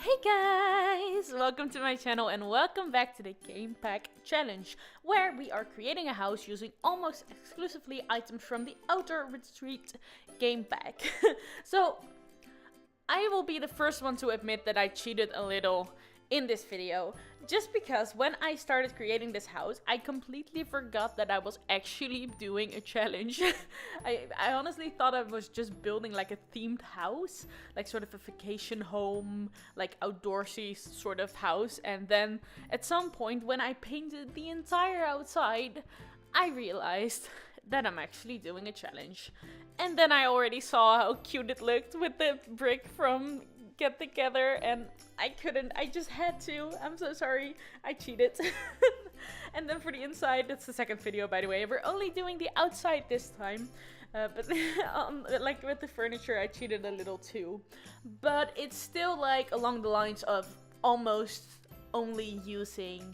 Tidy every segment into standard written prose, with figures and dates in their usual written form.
Hey guys! Welcome to my channel and welcome back to the Game Pack Challenge, where we are creating a house using almost exclusively items from the Outer Retreat game pack. So, I will be the first one to admit that I cheated a little in this video, just because when I started creating this house, I completely forgot that I was actually doing a challenge. I honestly thought I was just building like a themed house, like sort of a vacation home, like outdoorsy sort of house, and then at some point when I painted the entire outside, I realized that I'm actually doing a challenge. And then I already saw how cute it looked with the brick from Get Together, and I just had to. I'm so sorry, I cheated. And then for the inside, that's the second video by the way, we're only doing the outside this time. But like with the furniture, I cheated a little too. But it's still like along the lines of almost only using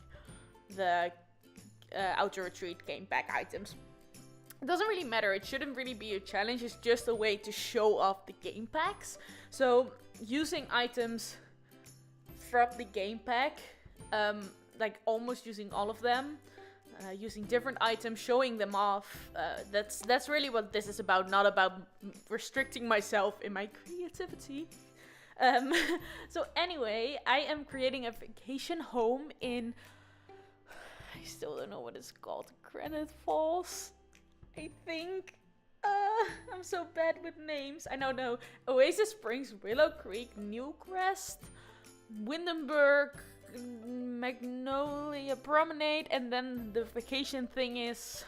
the Outer Retreat game pack items. It doesn't really matter, it shouldn't really be a challenge, it's just a way to show off the game packs. So, using items from the game pack, like almost using all of them, using different items, showing them off, that's really what this is about, not about restricting myself in my creativity. So anyway, I am creating a vacation home in, I still don't know what it's called, Granite Falls? I think. I'm so bad with names. I don't know. Oasis Springs, Willow Creek, Newcrest, Windenburg, Magnolia Promenade, and then the vacation thing is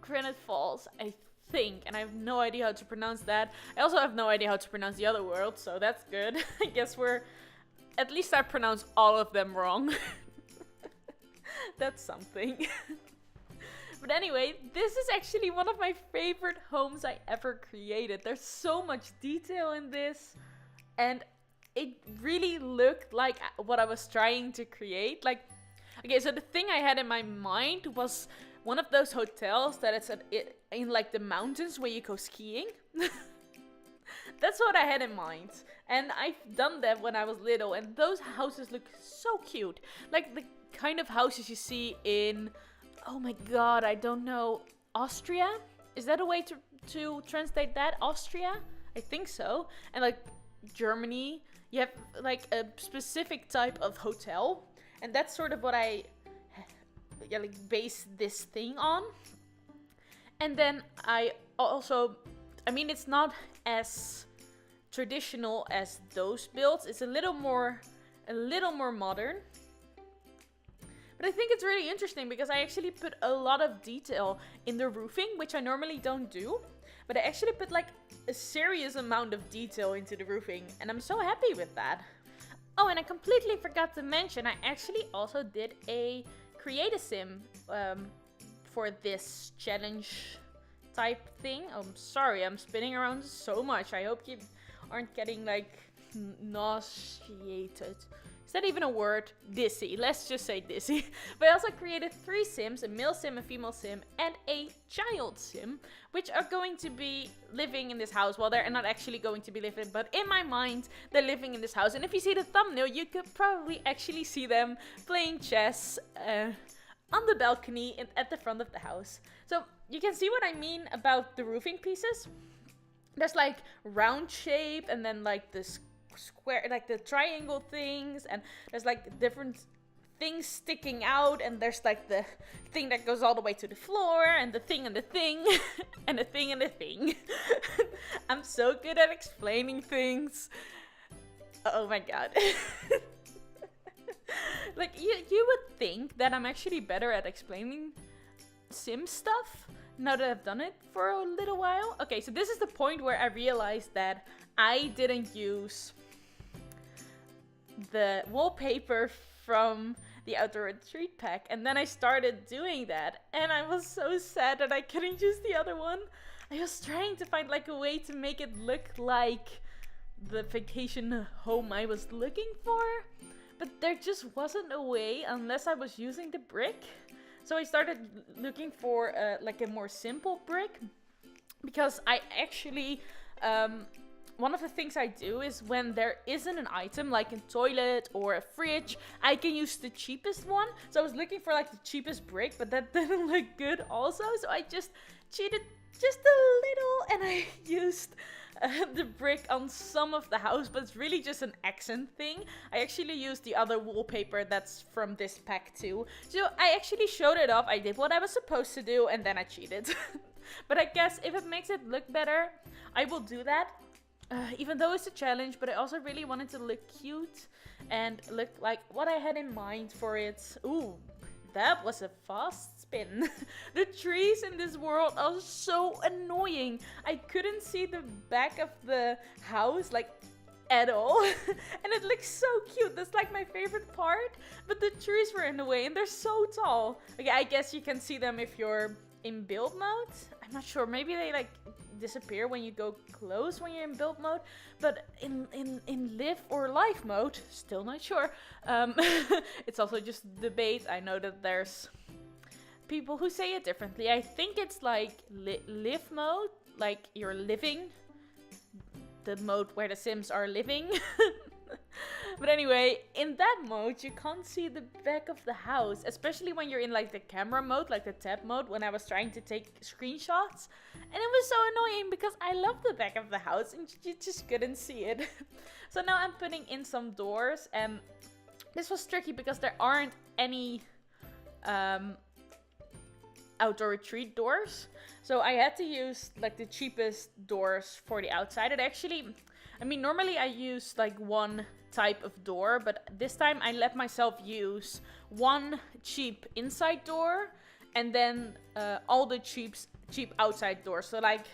Granite Falls, I think. And I have no idea how to pronounce that. I also have no idea how to pronounce the other world, so that's good. I guess at least I pronounce all of them wrong. That's something. But anyway, this is actually one of my favorite homes I ever created. There's so much detail in this, and it really looked like what I was trying to create. Like, okay, so the thing I had in my mind was one of those hotels that it's in like the mountains where you go skiing. That's what I had in mind. And I've done that when I was little, and those houses look so cute. Like the kind of houses you see in, oh my god, I don't know, Austria? Is that a way to translate that? Austria? I think so. And like Germany, you have like a specific type of hotel, and that's sort of what I like base this thing on. And then I also, I mean, it's not as traditional as those builds. It's a little more modern. But I think it's really interesting because I actually put a lot of detail in the roofing, which I normally don't do. But I actually put like a serious amount of detail into the roofing, and I'm so happy with that. Oh, and I completely forgot to mention, I actually also did a create a sim for this challenge type thing. Oh, I'm sorry, I'm spinning around so much. I hope you aren't getting like nauseated. Is that even a word? Dizzy. Let's just say dizzy. But I also created 3 sims, a male sim, a female sim, and a child sim, which are going to be living in this house. Well, they're not actually going to be living, but in my mind, they're living in this house. And if you see the thumbnail, you could probably actually see them playing chess on the balcony at the front of the house. So you can see what I mean about the roofing pieces. There's like round shape, and then like this square, like the triangle things, and there's like different things sticking out, and there's like the thing that goes all the way to the floor, and the thing and the thing and the thing and the thing. I'm so good at explaining things. Oh my god. Like you would think that I'm actually better at explaining sim stuff now that I've done it for a little while. Okay, so this is the point where I realized that I didn't use the wallpaper from the Outer Retreat pack, and then I started doing that, and I was so sad that I couldn't use the other one. I was trying to find like a way to make it look like the vacation home I was looking for, but there just wasn't a way unless I was using the brick. So I started looking for like a more simple brick, because I actually one of the things I do is when there isn't an item like a toilet or a fridge, I can use the cheapest one. So I was looking for like the cheapest brick, but that didn't look good also. So I just cheated just a little and I used the brick on some of the house, but it's really just an accent thing. I actually used the other wallpaper that's from this pack too. So I actually showed it off. I did what I was supposed to do and then I cheated. But I guess if it makes it look better, I will do that. Even though it's a challenge, but I also really wanted to look cute and look like what I had in mind for it. Ooh, that was a fast spin. The trees in this world are so annoying. I couldn't see the back of the house like at all. And it looks so cute. That's like my favorite part. But the trees were in the way and they're so tall. Okay, I guess you can see them if you're in build mode. I'm not sure. Maybe they like disappear when you go close when you're in build mode, but in live or live mode, still not sure. It's also just debate. I know that there's people who say it differently. I think it's like live mode, like you're living, the mode where the Sims are living. But anyway, in that mode, you can't see the back of the house, especially when you're in like the camera mode, like the tab mode, when I was trying to take screenshots. And it was so annoying because I love the back of the house and you just couldn't see it. So now I'm putting in some doors, and this was tricky because there aren't any outdoor retreat doors. So I had to use like the cheapest doors for the outside. It actually, I mean, normally I use like one type of door, but this time I let myself use one cheap inside door and then all the cheap outside doors. So like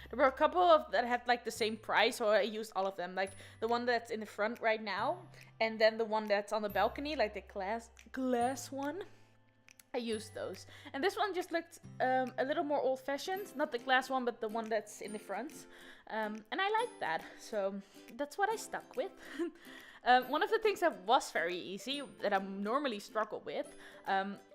there were a couple of that had like the same price, so I used all of them. Like the one that's in the front right now, and then the one that's on the balcony, like the glass one. I used those. And this one just looked a little more old-fashioned. Not the glass one, but the one that's in the front. And I like that. So that's what I stuck with. One of the things that was very easy, that I normally struggle with,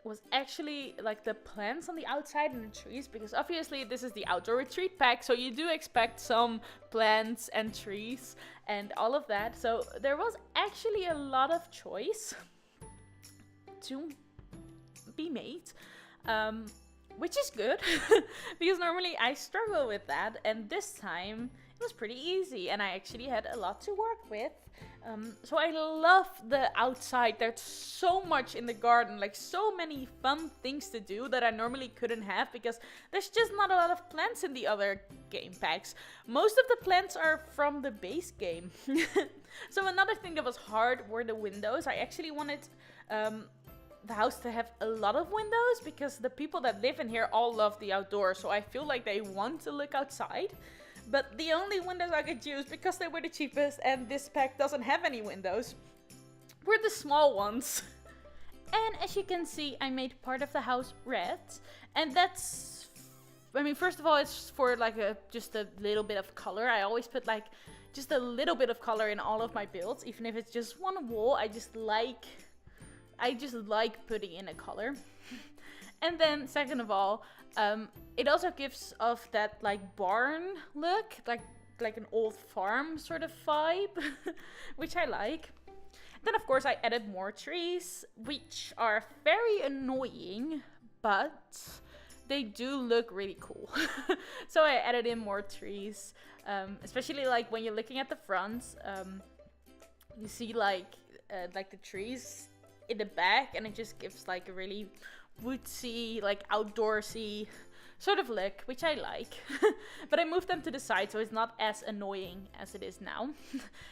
was actually like the plants on the outside and the trees. Because obviously this is the outdoor retreat pack, so you do expect some plants and trees and all of that. So there was actually a lot of choice to be made, which is good because normally I struggle with that, and this time it was pretty easy and I actually had a lot to work with. So I love the outside. There's so much in the garden, like so many fun things to do that I normally couldn't have because there's just not a lot of plants in the other game packs. Most of the plants are from the base game. So another thing that was hard were the windows. I actually wanted the house to have a lot of windows because the people that live in here all love the outdoors, so I feel like they want to look outside. But the only windows I could use, because they were the cheapest and this pack doesn't have any windows, were the small ones. And as you can see, I made part of the house red, and that's, I mean, first of all, it's for like just a little bit of color. I always put like just a little bit of color in all of my builds, even if it's just one wall. I just like putting in a color. And then second of all, it also gives off that like barn look, like an old farm sort of vibe, which I like. Then of course I added more trees, which are very annoying, but they do look really cool. So I added in more trees, especially like when you're looking at the front, you see like the trees in the back, and it just gives like a really woodsy, like outdoorsy sort of look, which I like. But I moved them to the side so it's not as annoying as it is now.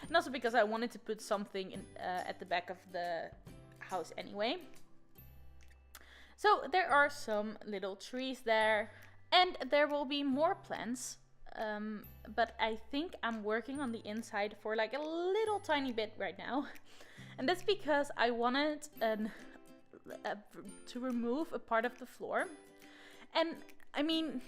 And also because I wanted to put something in, at the back of the house anyway. So there are some little trees there, and there will be more plants. But I think I'm working on the inside for like a little tiny bit right now. And that's because I wanted to remove a part of the floor. And I mean,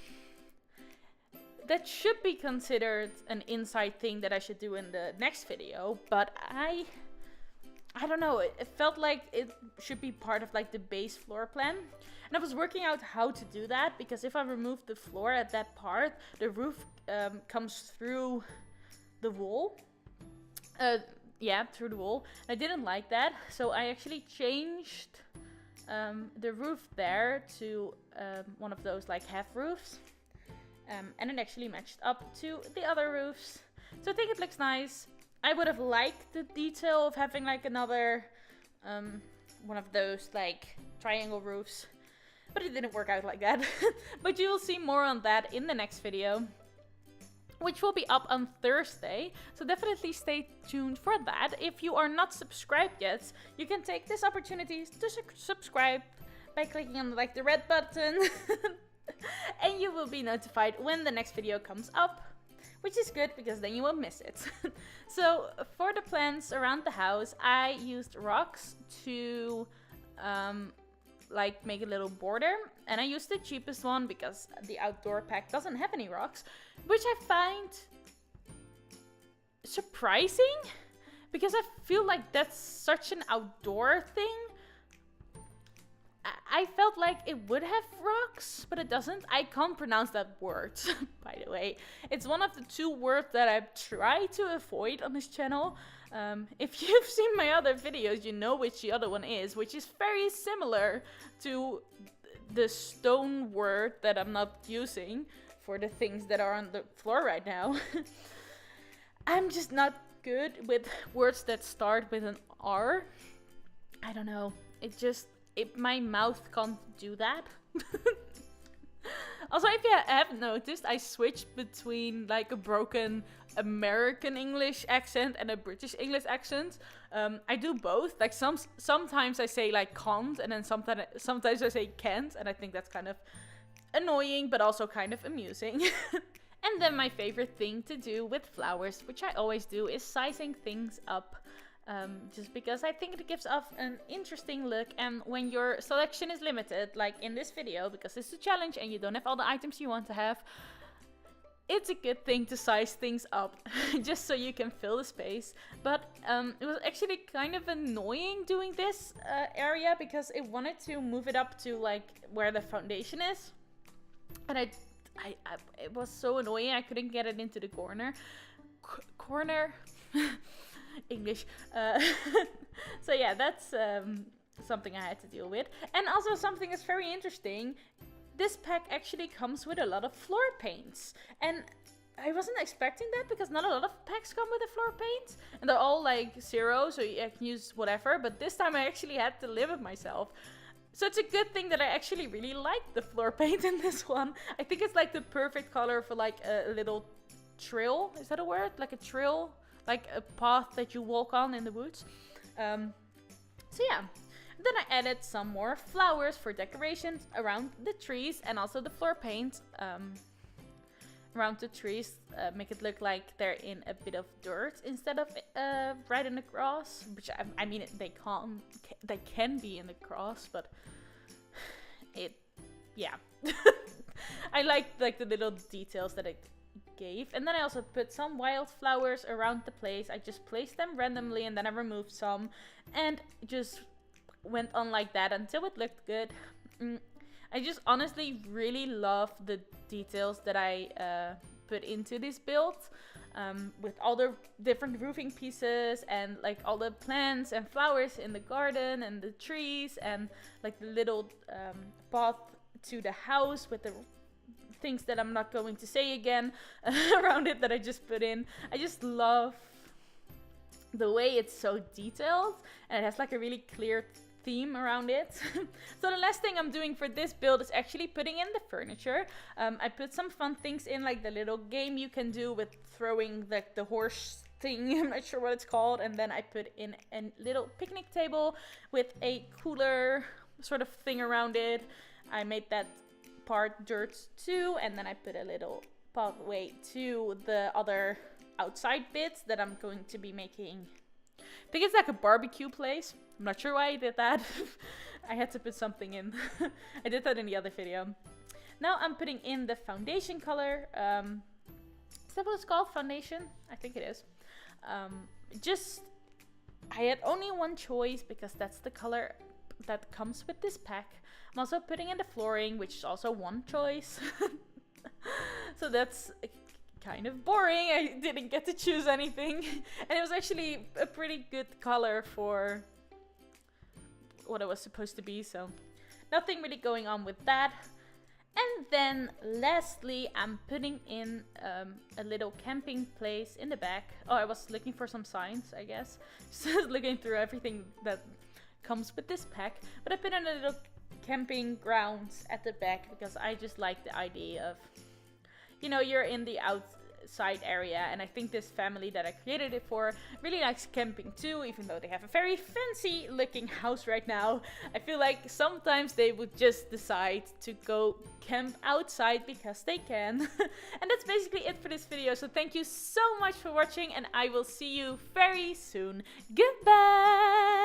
that should be considered an inside thing that I should do in the next video, but I don't know, it felt like it should be part of like the base floor plan. And I was working out how to do that, because if I remove the floor at that part, the roof comes through the wall. Yeah, through the wall. I didn't like that, so I actually changed the roof there to one of those like half roofs. And it actually matched up to the other roofs. So I think it looks nice. I would have liked the detail of having like another one of those like triangle roofs, but it didn't work out like that. But you will see more on that in the next video, which will be up on Thursday. So definitely stay tuned for that. If you are not subscribed yet, you can take this opportunity to subscribe by clicking on like the red button. And you will be notified when the next video comes up, which is good because then you won't miss it. So for the plants around the house, I used rocks to like make a little border, and I used the cheapest one because the outdoor pack doesn't have any rocks, which I find surprising because I feel like that's such an outdoor thing. I felt like it would have rocks, but it doesn't. I can't pronounce that word, by the way. It's one of the 2 words that I try to avoid on this channel. If you've seen my other videos, you know which the other one is, which is very similar to the stone word that I'm not using for the things that are on the floor right now. I'm just not good with words that start with an R. I don't know. My mouth can't do that. Also, if you have noticed, I switched between like a broken American English accent and a British English accent. I do both. Like sometimes I say like can't, and then sometimes I say can't, and I think that's kind of annoying, but also kind of amusing. And then my favorite thing to do with flowers, which I always do, is sizing things up. Just because I think it gives off an interesting look, and when your selection is limited, like in this video, because it's a challenge and you don't have all the items you want to have, it's a good thing to size things up, just so you can fill the space. But it was actually kind of annoying doing this area, because it wanted to move it up to like where the foundation is, and it was so annoying. I couldn't get it into the corner. English. So yeah, that's something I had to deal with. And also something that's very interesting, this pack actually comes with a lot of floor paints, and I wasn't expecting that because not a lot of packs come with a floor paint, and they're all like 0, so you can use whatever. But this time I actually had to limit myself. So it's a good thing that I actually really like the floor paint in this one. I think it's like the perfect color for like a little trail. Is that a word? Like a trail? Like a path that you walk on in the woods. So yeah. Then I added some more flowers for decorations around the trees, and also the floor paint around the trees. Make it look like they're in a bit of dirt instead of right in the grass. Which I mean, they can be in the grass, but yeah. I like the little details that it gave. And then I also put some wildflowers around the place. I just placed them randomly, and then I removed some, and just went on like that until it looked good. I just honestly really love the details that I put into this build, with all the different roofing pieces, and like all the plants and flowers in the garden, and the trees, and like the little path to the house with the things that I'm not going to say again around it that I just put in. I just love the way it's so detailed, and it has like a really clear theme around it. So the last thing I'm doing for this build is actually putting in the furniture. I put some fun things in, like the little game you can do with throwing the horse thing. I'm not sure what it's called. And then I put in a little picnic table with a cooler sort of thing around it. I made that part dirt too, and then I put a little pathway to the other outside bits that I'm going to be making. I think it's like a barbecue place. I'm not sure why I did that. I had to put something in. I did that in the other video. Now I'm putting in the foundation color. Is that what it's called? Foundation? I think it is. I had only one choice because that's the color that comes with this pack. I'm also putting in the flooring, which is also one choice. So that's kind of boring. I didn't get to choose anything. And it was actually a pretty good color for what it was supposed to be, so nothing really going on with that. And then lastly, I'm putting in a little camping place in the back. Oh, I was looking for some signs, I guess. Just looking through everything that comes with this pack. But I put in a little camping grounds at the back because I just like the idea of, you know, you're in the outside area, and I think this family that I created it for really likes camping too, even though they have a very fancy looking house right now. I feel like sometimes they would just decide to go camp outside because they can. And that's basically it for this video, so thank you so much for watching, and I will see you very soon. Goodbye!